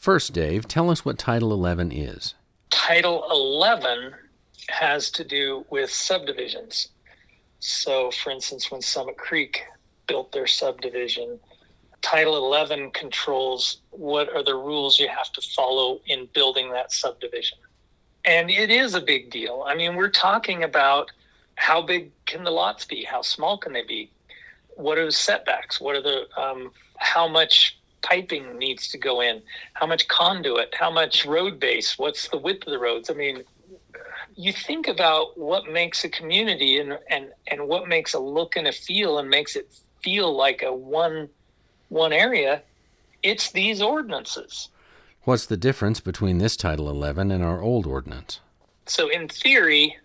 First, Dave, tell us what Title 11 is. Title 11 has to do with subdivisions. So, for instance, when Summit Creek built their subdivision, Title 11 controls what are the rules you have to follow in building that subdivision. And it is a big deal. I mean, we're talking about how big can the lots be? How small can they be? What are the setbacks? What are the how much piping needs to go in? How much conduit? How much road base? What's the width of the roads? I mean, you think about what makes a community and what makes a look and a feel and makes it feel like a one area. It's these ordinances. What's the difference between this Title 11 and our old ordinance? So in theory,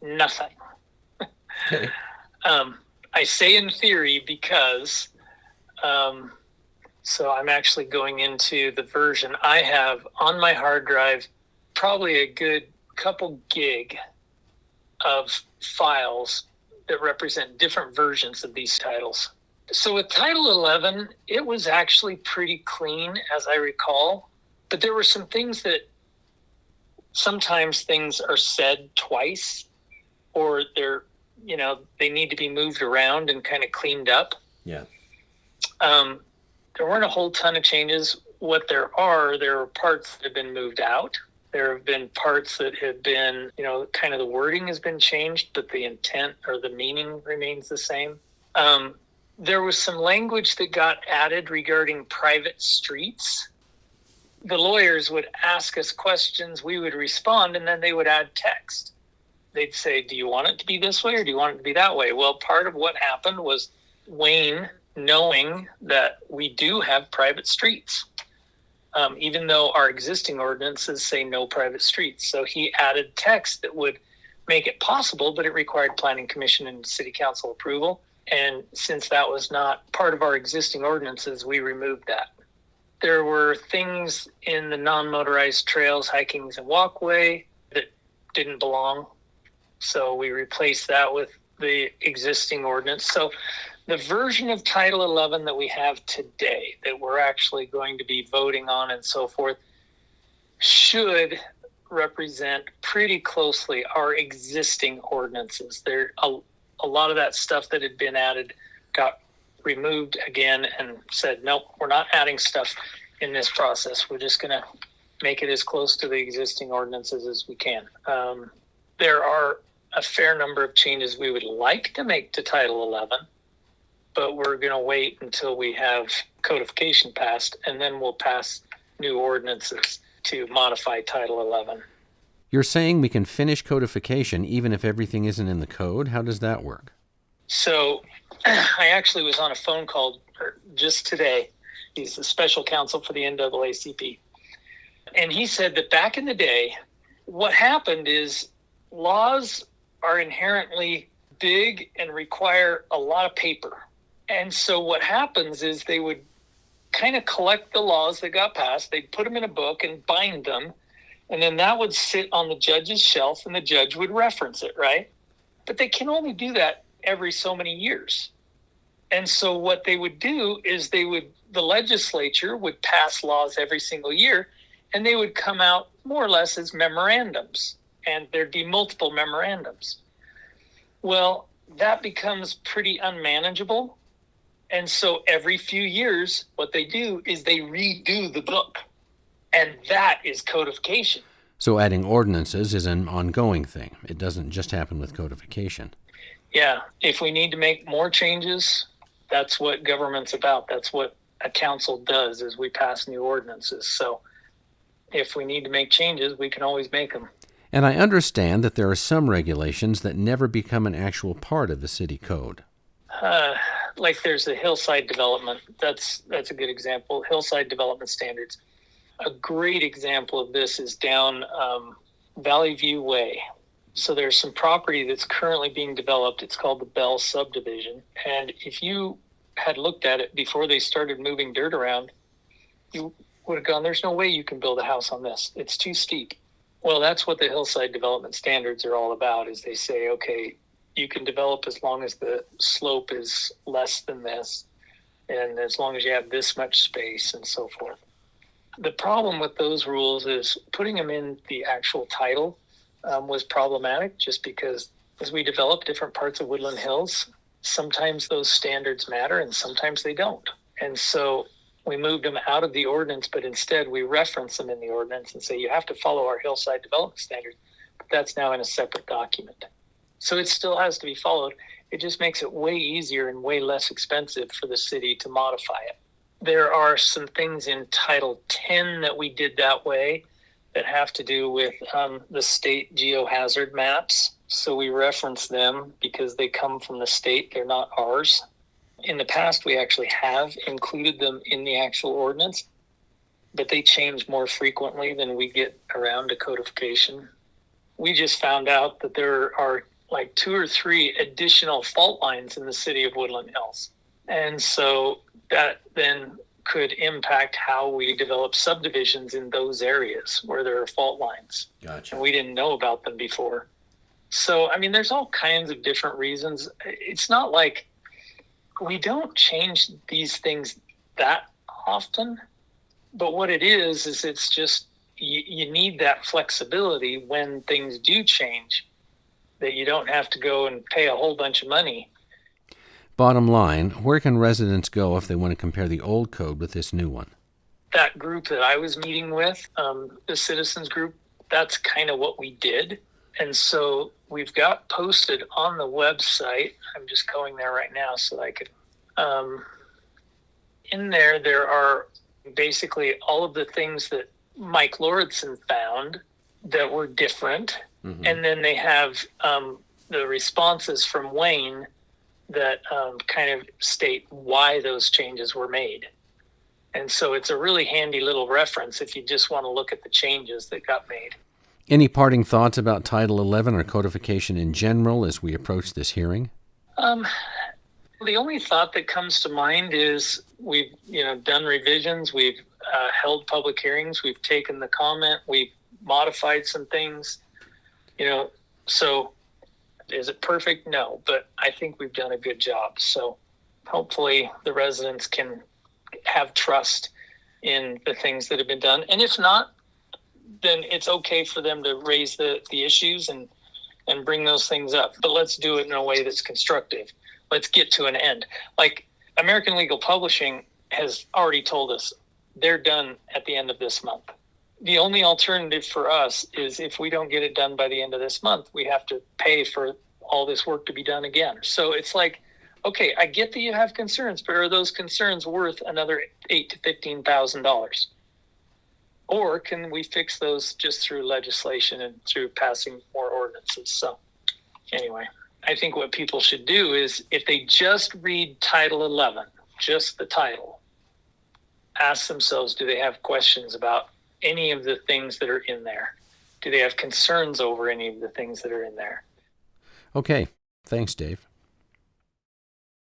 nothing. Okay. I say in theory because so I'm actually going into the version I have on my hard drive, probably a good couple gig of files that represent different versions of these titles. So with Title 11, it was actually pretty clean, as I recall, but there were some things that sometimes things are said twice, or they need to be moved around and kind of cleaned up. Yeah. There weren't a whole ton of changes. What there are parts that have been moved out. There have been parts that have been, kind of the wording has been changed, but the intent or the meaning remains the same. There was some language that got added regarding private streets. The lawyers would ask us questions, we would respond, and then they would add text. They'd say, do you want it to be this way or do you want it to be that way? Well, part of what happened was Wayne, knowing that we do have private streets, even though our existing ordinances say no private streets. So he added text that would make it possible, but it required Planning Commission and City Council approval. And since that was not part of our existing ordinances, we removed that. There were things in the non-motorized trails, hikings, and walkway that didn't belong. So we replaced that with the existing ordinance. So the version of Title 11 that we have today, that we're actually going to be voting on and so forth, should represent pretty closely our existing ordinances. There, a lot of that stuff that had been added got removed again and said, nope, we're not adding stuff in this process. We're just going to make it as close to the existing ordinances as we can. There are a fair number of changes we would like to make to Title 11, but we're going to wait until we have codification passed, and then we'll pass new ordinances to modify Title 11. You're saying we can finish codification even if everything isn't in the code? How does that work? So I actually was on a phone call just today. He's the special counsel for the NAACP. And he said that back in the day, what happened is laws are inherently big and require a lot of paper. And so what happens is they would kind of collect the laws that got passed. They'd put them in a book and bind them. And then that would sit on the judge's shelf and the judge would reference it, right? But they can only do that every so many years. And so what they would do is the legislature would pass laws every single year, and they would come out more or less as memorandums, and there'd be multiple memorandums. Well, that becomes pretty unmanageable. And so every few years, what they do is they redo the book, and that is codification. So adding ordinances is an ongoing thing. It doesn't just happen with codification. Yeah, if we need to make more changes, that's what government's about. That's what a council does, is we pass new ordinances. So if we need to make changes, we can always make them. And I understand that there are some regulations that never become an actual part of the city code. Like there's the hillside development. That's a good example. Hillside development standards. A great example of this is down Valley View Way. So there's some property that's currently being developed. It's called the Bell Subdivision. And if you had looked at it before they started moving dirt around, you would have gone, there's no way you can build a house on this. It's too steep. Well, that's what the hillside development standards are all about, is they say, okay, you can develop as long as the slope is less than this, and as long as you have this much space and so forth. The problem with those rules is putting them in the actual title was problematic, just because as we develop different parts of Woodland Hills, sometimes those standards matter and sometimes they don't. And so we moved them out of the ordinance, but instead we reference them in the ordinance and say, you have to follow our hillside development standards, but that's now in a separate document. So it still has to be followed. It just makes it way easier and way less expensive for the city to modify it. There are some things in Title 10 that we did that way that have to do with the state geohazard maps. So we reference them because they come from the state. They're not ours. In the past, we actually have included them in the actual ordinance, but they change more frequently than we get around to codification. We just found out that there are like 2 or 3 additional fault lines in the city of Woodland Hills. And so that then could impact how we develop subdivisions in those areas where there are fault lines. Gotcha. And we didn't know about them before. So, I mean, there's all kinds of different reasons. It's not like we don't change these things that often, but what it is it's just you need that flexibility when things do change, that you don't have to go and pay a whole bunch of money. Bottom line, where can residents go if they want to compare the old code with this new one? That group that I was meeting with, the citizens group, that's kind of what we did. And so we've got posted on the website. I'm just going there right now so that I could. In there are basically all of the things that Mike Lauritsen found that were different. Mm-hmm. And then they have the responses from Wayne that kind of state why those changes were made. And so it's a really handy little reference if you just want to look at the changes that got made. Any parting thoughts about Title 11 or codification in general as we approach this hearing? The only thought that comes to mind is we've done revisions, we've held public hearings, we've taken the comment, we've modified some things, so is it perfect? No, but I think we've done a good job. So hopefully the residents can have trust in the things that have been done. And if not, then it's okay for them to raise the issues and bring those things up. But let's do it in a way that's constructive. Let's get to an end. Like American Legal Publishing has already told us they're done at the end of this month. The only alternative for us is if we don't get it done by the end of this month, we have to pay for all this work to be done again. So it's like, okay, I get that you have concerns, but are those concerns worth another $8,000 to $15,000? Or can we fix those just through legislation and through passing more ordinances? So anyway, I think what people should do is if they just read Title 11, just the title, ask themselves, do they have questions about any of the things that are in there? Do they have concerns over any of the things that are in there? Okay. Thanks, Dave.